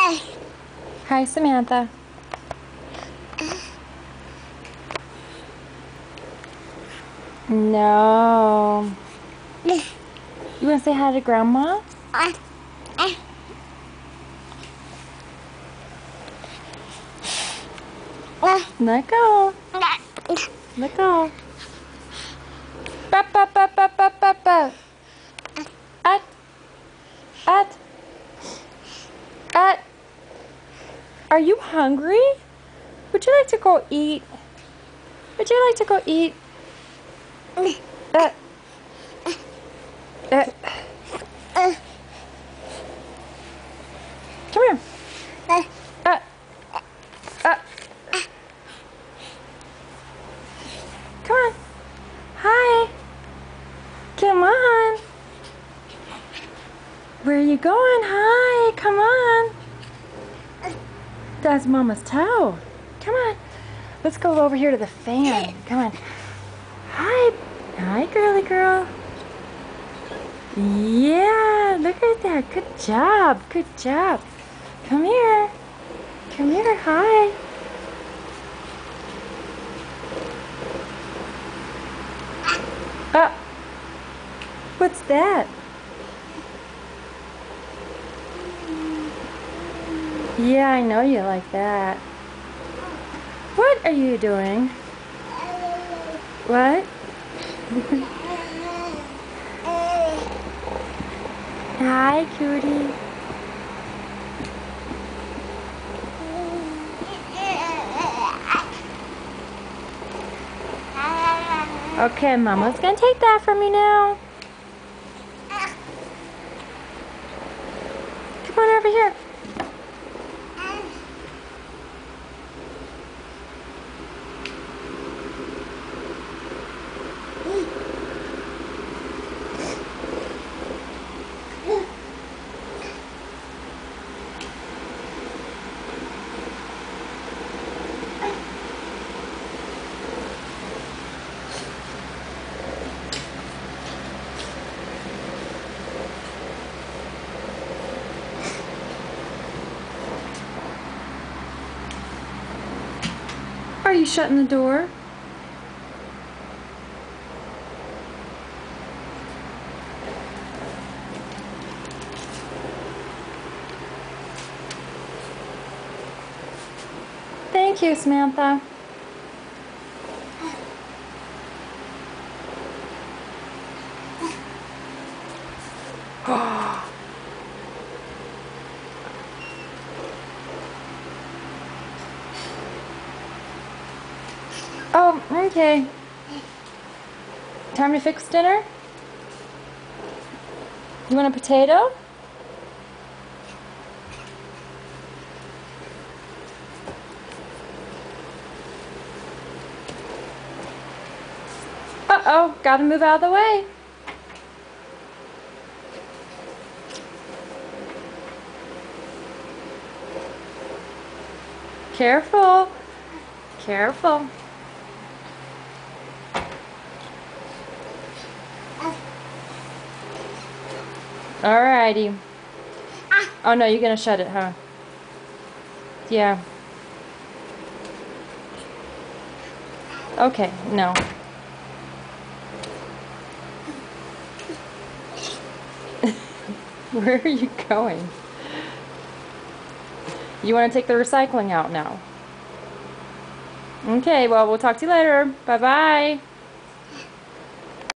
Hi, Samantha. No. You want to say hi to Grandma? Let go. Let go. Ba ba ba ba ba ba ba. At. At. At. Are you hungry? Would you like to go eat? Would you like to go eat? Come here. Come on. Hi. Come on. Where are you going? Hi. Come on. That's Mama's toe. Come on. Let's go over here to the fan. Come on. Hi. Hi, girly girl. Yeah, look at that. Good job. Good job. Come here. Come here. Hi. What's that? Yeah, I know you like that. What are you doing? What? Hi, cutie. Okay, Mama's gonna take that from you now. Come on over here. Are you shutting the door? Thank you, Samantha. Oh, okay. Time to fix dinner? You want a potato? Uh-oh, gotta move out of the way. Careful. Careful. Alrighty. Oh no, you're gonna shut it, huh? Yeah. Okay, no. Where are you going? You want to take the recycling out now? Okay, well, we'll talk to you later. Bye-bye.